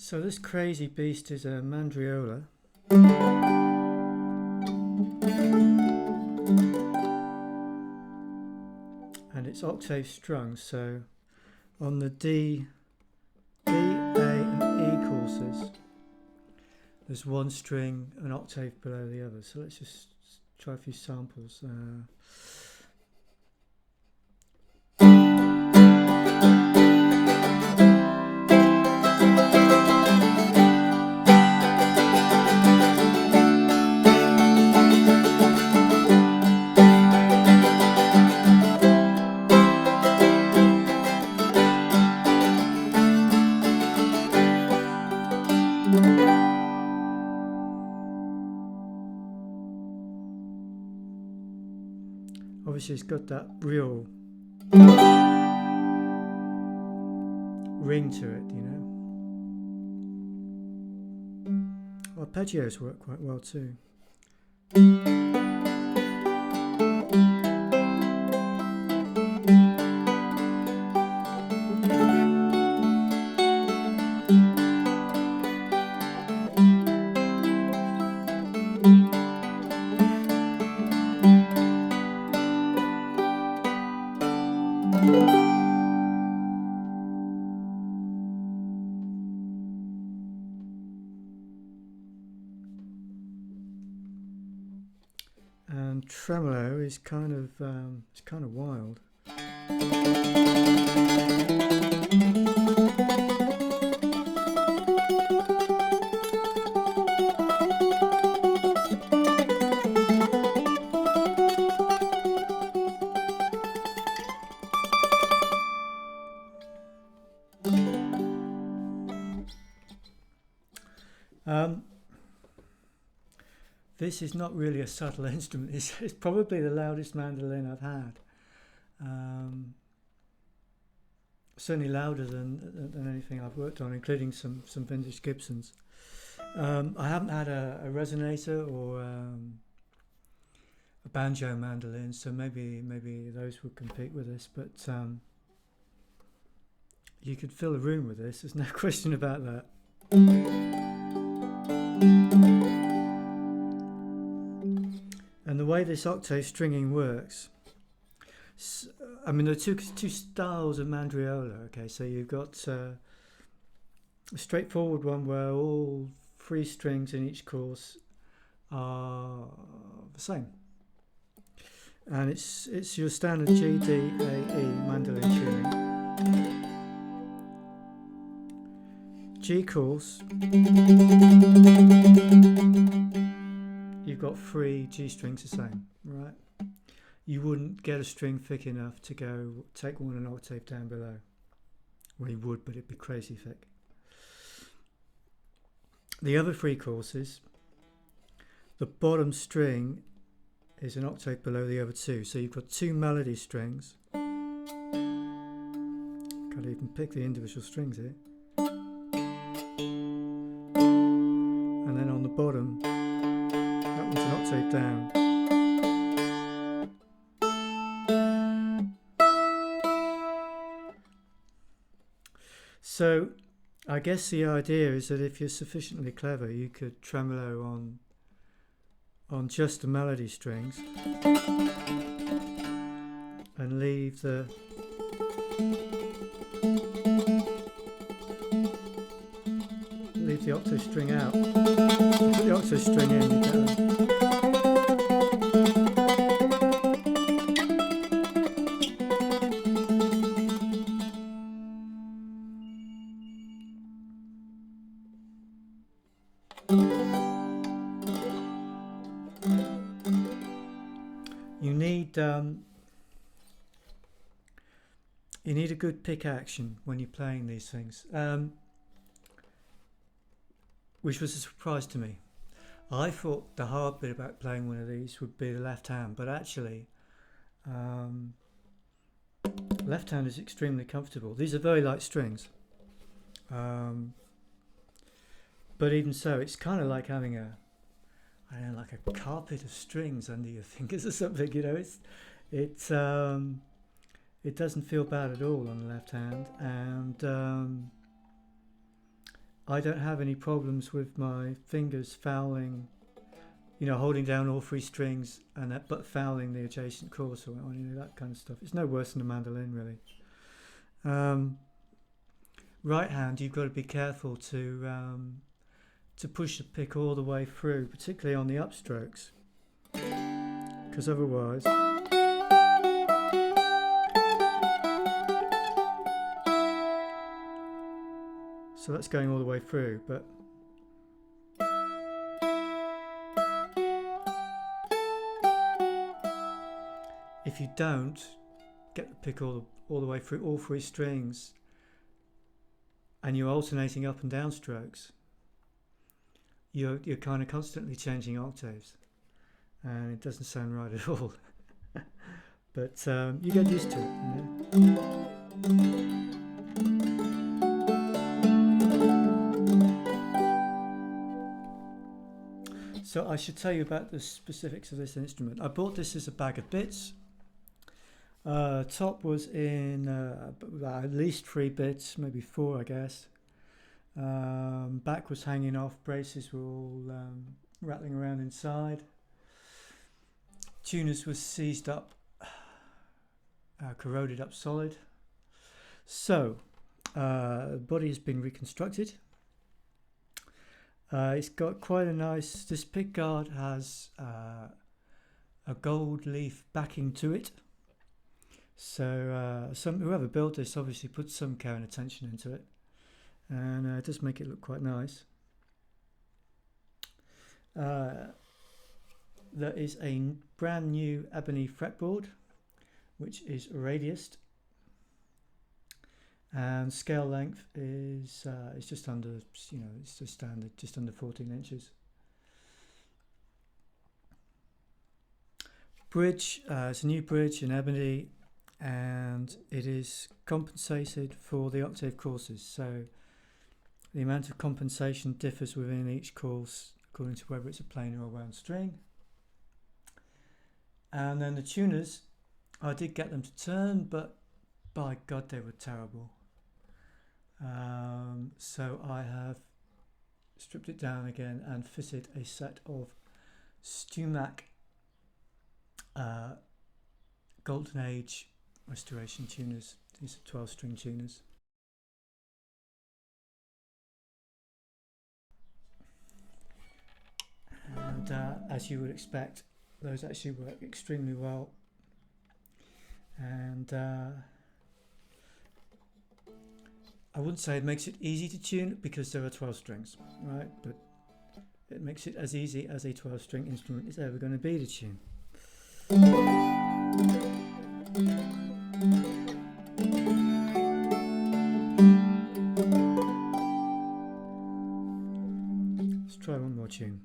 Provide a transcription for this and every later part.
So this crazy beast is a Mandriola. And it's octave strung, so on the D, A and E courses, there's one string an octave below the other. So let's just try a few samples. Obviously it's got that real ring to it, you know. Arpeggios work quite well too. And tremolo is kind of it's kind of wild. This is not really a subtle instrument. It's probably the loudest mandolin I've had. Certainly louder than anything I've worked on, including some vintage Gibsons. I haven't had a resonator or a banjo mandolin, so maybe those would compete with this. But you could fill a room with this. There's no question about that. And the way this octave stringing works, I mean, there are two styles of mandriola. Okay, so you've got a straightforward one where all three strings in each course are the same, and it's your standard G, D, A, E mandolin tuning. G course, you've got three G strings the same, right? You wouldn't get a string thick enough to go take one an octave down below. Well, you would, but it'd be crazy thick. The other three courses, the bottom string is an octave below the other two, so you've got two melody strings. Can't even pick the individual strings here. And then on the bottom, that one's an octave down. So I guess the idea is that if you're sufficiently clever, you could tremolo on just the melody strings and leave the octave string out. Put the octave string in, you get you need a good pick action when you're playing these things, which was a surprise to me. I thought the hard bit about playing one of these would be the left hand, but actually left hand is extremely comfortable. These are very light strings, but even so, it's kind of like having like a carpet of strings under your fingers or something, you know. It doesn't feel bad at all on the left hand, and I don't have any problems with my fingers fouling, you know, holding down all three strings and that, but fouling the adjacent chords or that kind of stuff. It's no worse than a mandolin, really. Right hand, you've got to be careful to push the pick all the way through, particularly on the upstrokes, because otherwise so that's going all the way through, but if you don't get the pick all the way through all three strings and you're alternating up and down strokes, you're kind of constantly changing octaves, and it doesn't sound right at all. But you get used to it, you know? So I should tell you about the specifics of this instrument. I bought this as a bag of bits. Top was in at least 3 bits, maybe 4, I guess. Back was hanging off, braces were all rattling around inside. Tuners was seized up, corroded up solid. So, the body has been reconstructed. It's got quite a nice, this pick guard has a gold leaf backing to it. So whoever built this obviously put some care and attention into it, and it does make it look quite nice. There is a brand new ebony fretboard, which is radiused, and scale length is just under, it's just standard, just under 14 inches. Bridge, it's a new bridge in ebony, and it is compensated for the octave courses, so the amount of compensation differs within each course according to whether it's a plain or a wound string. And then the tuners, I did get them to turn, but by God they were terrible. So I have stripped it down again and fitted a set of Stumac Golden Age restoration tuners. These are 12-string tuners. And as you would expect, those actually work extremely well. And I wouldn't say it makes it easy to tune because there are 12 strings, right? But it makes it as easy as a 12-string instrument is ever going to be to tune. Let's try one more tune.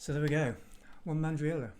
So there we go, one mandriola.